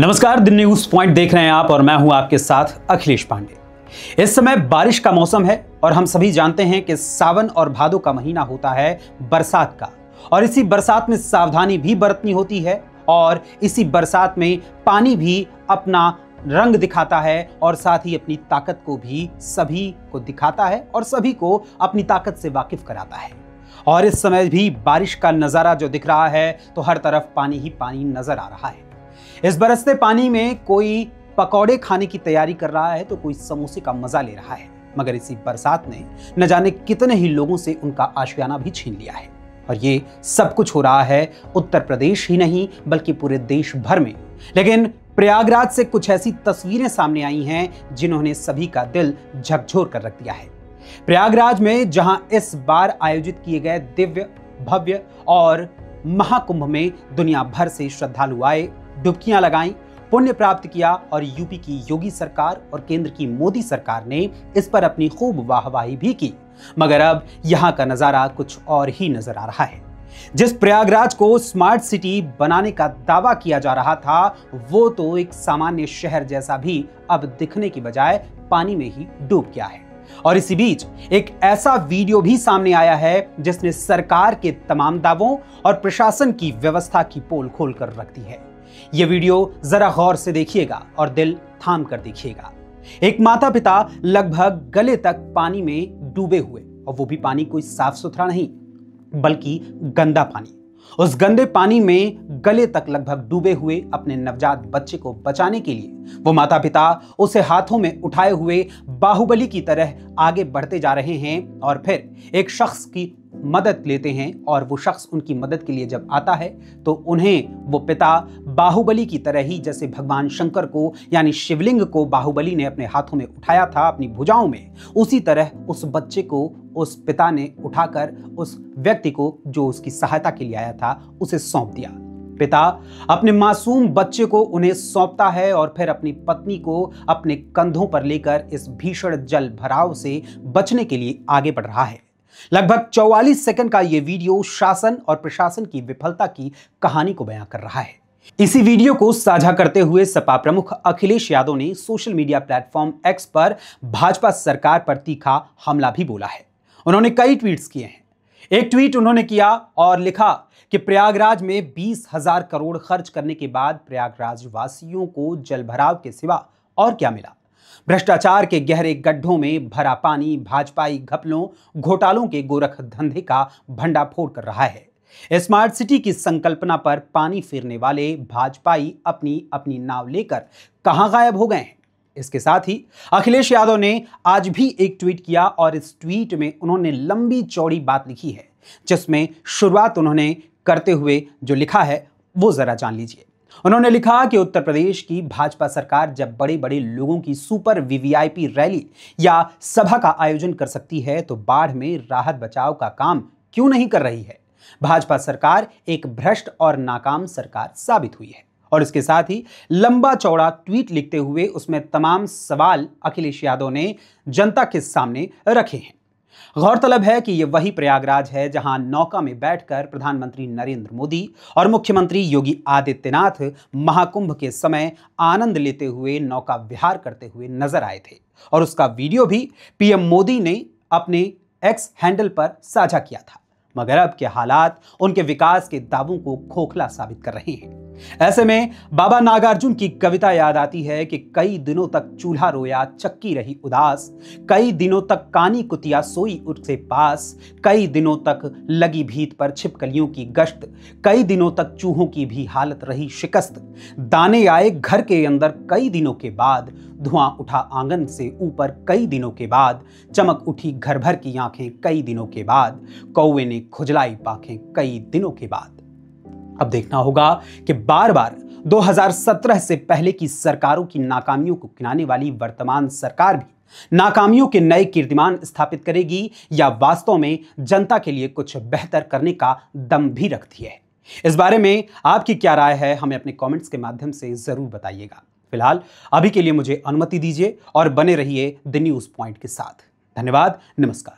नमस्कार, the news point देख रहे हैं आप और मैं हूं आपके साथ अखिलेश पांडे। इस समय बारिश का मौसम है और हम सभी जानते हैं कि सावन और भादो का महीना होता है बरसात का, और इसी बरसात में सावधानी भी बरतनी होती है और इसी बरसात में पानी भी अपना रंग दिखाता है और साथ ही अपनी ताकत को भी सभी को दिखाता है और सभी को अपनी ताकत से वाकिफ कराता है। और इस समय भी बारिश का नजारा जो दिख रहा है तो हर तरफ पानी ही पानी नजर आ रहा है। इस बरसते पानी में कोई पकौड़े खाने की तैयारी कर रहा है तो कोई समोसे का मजा ले रहा है, मगर इसी बरसात ने न जाने कितने ही लोगों से उनका आशियाना भी छीन लिया है। और ये सब कुछ हो रहा है उत्तर प्रदेश ही नहीं बल्कि पूरे देश भर में। लेकिन प्रयागराज से कुछ ऐसी तस्वीरें सामने आई हैं जिन्होंने सभी का दिल झकझोर कर रख दिया है। प्रयागराज में जहां इस बार आयोजित किए गए दिव्य, भव्य और महाकुंभ में दुनिया भर से श्रद्धालु आए, डुबकियां लगाईं, पुण्य प्राप्त किया और यूपी की योगी सरकार और केंद्र की मोदी सरकार ने इस पर अपनी खूब वाहवाही भी की, मगर अब यहां का नजारा कुछ और ही नजर आ रहा है। जिस प्रयागराज को स्मार्ट सिटी बनाने का दावा किया जा रहा था वो तो एक सामान्य शहर जैसा भी अब दिखने की बजाय पानी में ही डूब गया है। और इसी बीच एक ऐसा वीडियो भी सामने आया है जिसने सरकार के तमाम दावों और प्रशासन की व्यवस्था की पोल खोल कर रख दी है। यह वीडियो जरा गौर से देखिएगा और दिल थाम कर देखिएगा। एक माता पिता लगभग गले तक पानी में डूबे हुए, और वो भी पानी कोई साफ सुथरा नहीं बल्कि गंदा पानी। उस गंदे पानी में गले तक लगभग डूबे हुए अपने नवजात बच्चे को बचाने के लिए वो माता पिता उसे हाथों में उठाए हुए बाहुबली की तरह आगे बढ़ते जा रहे हैं और फिर एक शख्स की मदद लेते हैं, और वो शख्स उनकी मदद के लिए जब आता है तो उन्हें वो पिता बाहुबली की तरह ही, जैसे भगवान शंकर को यानी शिवलिंग को बाहुबली ने अपने हाथों में उठाया था अपनी भुजाओं में, उसी तरह उस बच्चे को उस पिता ने उठाकर उस व्यक्ति को जो उसकी सहायता के लिए आया था उसे सौंप दिया। पिता अपने मासूम बच्चे को उन्हें सौंपता है और फिर अपनी पत्नी को अपने कंधों पर लेकर इस भीषण जल भराव से बचने के लिए आगे बढ़ रहा है। लगभग 44 सेकंड का यह वीडियो शासन और प्रशासन की विफलता की कहानी को बयां कर रहा है। इसी वीडियो को साझा करते हुए सपा प्रमुख अखिलेश यादव ने सोशल मीडिया प्लेटफॉर्म एक्स पर भाजपा सरकार पर तीखा हमला भी बोला है। उन्होंने कई ट्वीट्स किए हैं। एक ट्वीट उन्होंने किया और लिखा कि प्रयागराज में 20,000 करोड़ खर्च करने के बाद प्रयागराज वासियों को जलभराव के सिवा और क्या मिला। भ्रष्टाचार के गहरे गड्ढों में भरा पानी भाजपाई घपलों घोटालों के गोरख धंधे का भंडाफोड़ कर रहा है। स्मार्ट सिटी की संकल्पना पर पानी फेरने वाले भाजपाई अपनी अपनी नाव लेकर कहां गायब हो गए हैं। इसके साथ ही अखिलेश यादव ने आज भी एक ट्वीट किया और इस ट्वीट में उन्होंने लंबी चौड़ी बात लिखी है, जिसमें शुरुआत उन्होंने करते हुए जो लिखा है वो जरा जान लीजिए। उन्होंने लिखा कि उत्तर प्रदेश की भाजपा सरकार जब बड़े बड़े लोगों की सुपर वीवीआईपी रैली या सभा का आयोजन कर सकती है तो बाढ़ में राहत बचाव का काम क्यों नहीं कर रही है। भाजपा सरकार एक भ्रष्ट और नाकाम सरकार साबित हुई है। और इसके साथ ही लंबा चौड़ा ट्वीट लिखते हुए उसमें तमाम सवाल अखिलेश यादव ने जनता के सामने रखे हैं। गौरतलब है कि यह वही प्रयागराज है जहां नौका में बैठकर प्रधानमंत्री नरेंद्र मोदी और मुख्यमंत्री योगी आदित्यनाथ महाकुंभ के समय आनंद लेते हुए नौका विहार करते हुए नजर आए थे, और उसका वीडियो भी पीएम मोदी ने अपने एक्स हैंडल पर साझा किया था। मगर अब के हालात उनके विकास के दावों को खोखला साबित कर रहे हैं। ऐसे में बाबा नागार्जुन की कविता याद आती है कि कई दिनों तक चूल्हा रोया चक्की रही उदास, कई दिनों तक कानी कुतिया सोई उसके पास, कई दिनों तक लगी भीत पर छिपकलियों की गश्त, कई दिनों तक चूहों की भी हालत रही शिकस्त, दाने आए घर के अंदर कई दिनों के बाद, धुआं उठा आंगन से ऊपर कई दिनों के बाद, चमक उठी घर भर की आंखें कई दिनों के बाद, कौवे ने खुजलाई पाखें कई दिनों के बाद। अब देखना होगा कि बार बार 2017 से पहले की सरकारों की नाकामियों को गिनाने वाली वर्तमान सरकार भी नाकामियों के नए कीर्तिमान स्थापित करेगी या वास्तव में जनता के लिए कुछ बेहतर करने का दम भी रखती है। इस बारे में आपकी क्या राय है, हमें अपने कमेंट्स के माध्यम से जरूर बताइएगा। फिलहाल अभी के लिए मुझे अनुमति दीजिए और बने रहिए द न्यूज पॉइंट के साथ। धन्यवाद, नमस्कार।